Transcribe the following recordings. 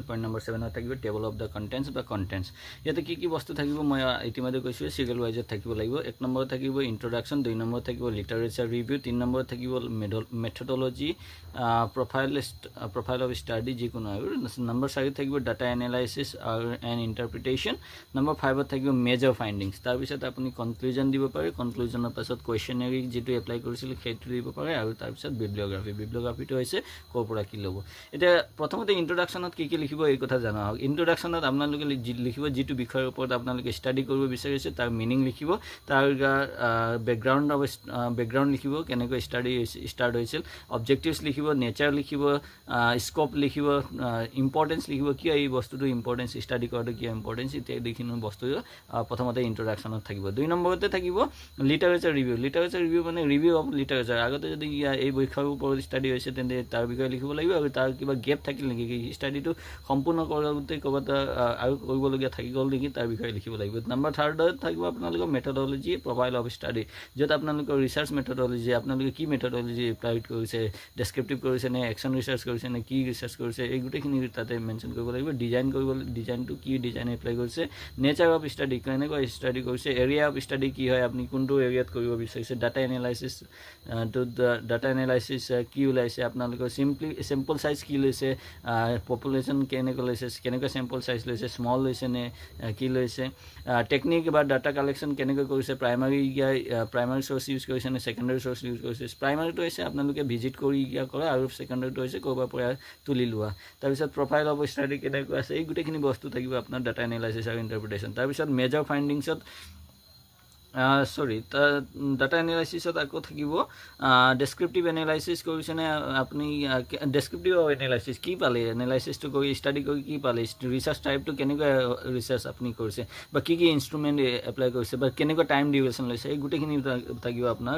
Point number 7 থাকিব table of the contents বা contents ইয়াতে কি বস্তু থাকিব মই ইতিমধ্যে কৈছোঁ সিৰিয়েল ৱাইজত থাকিব লাগিব 1 নম্বৰত থাকিব ইন্ট্ৰডাকশ্যন 2 নম্বৰত থাকিব লিটাৰেচাৰ ৰিভিউ 3 নম্বৰত থাকিব মেথডলজি প্ৰফাইল অফ ষ্টাডি যিকোনো আৰু নম্বৰ 4 থাকিব data analysis and interpretation number 5ত থাকিব মেজৰ ফাইণ্ডিংছ তাৰপিছত আপুনি কনক্লুজন দিব পাৰে কনক্লুজনৰ পাছত কুৱেশ্যনেৰী যিটো এপ্লাই কৰিছিল সেইটো দিব পাৰে আৰু তাৰপিছত বিব্লিঅ'গ্ৰাফিটো হৈছে ক'ৰ পৰা কি ল'ব এতিয়া প্ৰথমতে ইন্ট্ৰডাকশ্যনত কি লিখিব এই কথা জনা হওক ইন্ট্ৰডাকশ্যনত আপোনালোকে লিখিব যিটো বিষয়ৰ ওপৰত আপোনালোকে ষ্টাডি কৰিব বিচাৰিছে তাৰ মিনিং লিখিব তাৰ বেকগ্ৰাউণ্ড লিখিব কেনেকৈ ষ্টাৰ্ট হৈছিল অবজেক্টিভছ লিখিব নেচাৰ লিখিব স্কোপ লিখিব ইম্পৰ্টেঞ্চ লিখিব কিয় এই বস্তুটো ইম্পৰ্টেঞ্চ ষ্টাডি কৰাটো কিয় ইম্পৰ্টেঞ্চ ইত্যাদিখিনি বস্তু প্ৰথমতে ইন্ট্ৰডাকশ্যনত থাকিব 2 নম্বৰতে থাকিব লিটাৰেচাৰ ৰিভিউ মানে ৰিভিউ অফ লিটাৰেচাৰ আগতে যদি এই বিষয়ৰ ওপৰত ষ্টাডি হৈছে তেন্তে তাৰ বিষয়ে লিখিব লাগিব আৰু তাৰ কিবা গেপ থাকিল নেকি ষ্টাডিটো সম্পূৰ্ণ কৰোঁতে ক'ৰবাত আৰু কৰিবলগীয়া থাকি গ'ল নেকি তাৰ বিষয়ে লিখিব লাগিব নম্বৰ 3ত থাকিব আপোনালোকৰ মেথডলজি প্ৰফাইল অফ ষ্টাডি য'ত আপোনালোকৰ ৰিচাৰ্চ মেথডলজি আপোনালোকে কি মেথডলজি এপ্লাই কৰিছে ডেছক্ৰিপটিভ কৰিছে নে একশ্যন ৰিচাৰ্চ কৰিছে নে কি ৰিচাৰ্চ কৰিছে এই গোটেইখিনি তাতে মেনশ্যন কৰিব লাগিব ডিজাইনটো কি ডিজাইন এপ্লাই কৰিছে নেচাৰ অফ ষ্টাডি কেনেকৈ ষ্টাডি কৰিছে এৰিয়া অফ ষ্টাডি কি হয় আপুনি কোনটো এৰিয়াত কৰিব বিচাৰিছে ডাটা এনালাইচিছ কি ওলাইছে আপোনালোকৰ চেম্পল চাইজ কি লৈছে পপুলেশ্যন কেনেকৈ লৈছে কেনেকৈ চেম্পল চাইজ লৈছে স্মল লৈছে নে কি লৈছে টেকনিক বা ডাটা কালেকশ্যন কেনেকৈ কৰিছে প্ৰাইমাৰী চ'ৰ্চ ইউজ কৰিছে নে ছেকেণ্ডাৰী চ'ৰ্চ ইউজ কৰিছে প্ৰাইমাৰীটো হৈছে আপোনালোকে ভিজিট কৰি কৰা আৰু ছেকেণ্ডাৰীটো হৈছে ক'ৰবাৰ পৰা তুলি লোৱা তাৰপিছত প্ৰফাইল অফ ষ্টাডি কেনেকৈ আছে এই গোটেইখিনি বস্তু থাকিব আপোনাৰ ডাটা এনালাইচিছ আৰু ইণ্টাৰপ্ৰিটেশ্যন তাৰপিছত মেজৰ ফাইণ্ডিংছত ডাটা এনালাইচিছত আকৌ থাকিব ডেছক্ৰিপটিভ এনালাইচিছ কৰিছেনে আপুনি ডেছক্ৰিপটিভ এনালাইচিছ কি পালে এনালাইচিছটো কৰি ষ্টাডি কৰি কি পালে ৰিচাৰ্চ টাইপটো কেনেকুৱা ৰিচাৰ্চ আপুনি কৰিছে বা কি ইনষ্ট্ৰুমেণ্ট এপ্লাই কৰিছে বা কেনেকুৱা টাইম ডিউৰেশ্যন লৈছে এই গোটেইখিনি থাকিব আপোনাৰ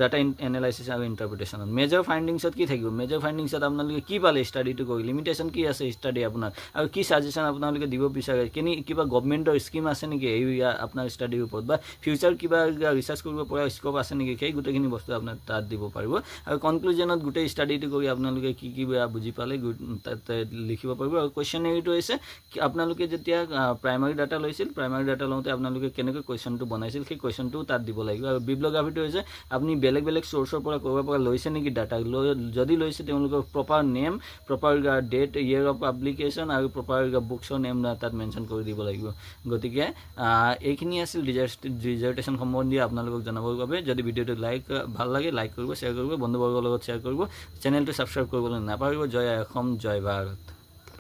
ডাটা এনালাইচিছ আৰু ইণ্টাৰপ্ৰিটেশ্যনত মেজৰ ফাইণ্ডিংছত কি থাকিব মেজৰ ফাইণ্ডিংছত আপোনালোকে কি পালে ষ্টাডিটো কৰি লিমিটেশ্যন কি আছে ষ্টাডি আপোনাৰ আৰু কি ছাজেশ্যন আপোনালোকে দিব বিচাৰে কিবা গভৰ্ণমেণ্টৰ স্কিম আছে নেকি এই আপোনাৰ ষ্টাডিৰ ওপৰত বা ফিউচাৰ কিবা ৰিচাৰ্চ কৰিব পৰা স্কোপ আছে নেকি সেই গোটেইখিনি বস্তু আপোনাৰ তাত দিব পাৰিব আৰু কনক্লুজনত গোটেই ষ্টাডিটো কৰি আপোনালোকে কি বুজি পালে তাত লিখিব পাৰিব আৰু কুৱেশ্যনেৰীটো হৈছে আপোনালোকে যেতিয়া প্ৰাইমাৰী ডাটা লৈছিল প্ৰাইমাৰী ডাটা লওঁতে আপোনালোকে কেনেকৈ কুৱেশ্যনটো বনাইছিল সেই কুৱেশ্যনটোও তাত দিব লাগিব আৰু বিব্লিঅ'গ্ৰাফিটো হৈছে আপুনি বেলেগ চ'ৰ্চৰ পৰা ক'ৰবাৰ পৰা লৈছে নেকি ডাটা যদি লৈছে তেওঁলোকৰ proper name proper date year of publication আৰু প্ৰপাৰ বুকছৰ নেম তাত মেনশ্যন কৰি দিব লাগিব গতিকে এইখিনি আছিল ডিজাৰ্টেশ্যন সম্বন্ধীয় আপোনালোকক জনাবৰ বাবে যদি ভিডিঅ'টো ভাল লাগে লাইক কৰিব শ্বেয়াৰ কৰিব বন্ধুবৰ্গৰ লগত শ্বেয়াৰ কৰিব চেনেলটো ছাবস্ক্ৰাইব কৰিবলৈ নাপাহৰিব জয় অসম জয় ভাৰত।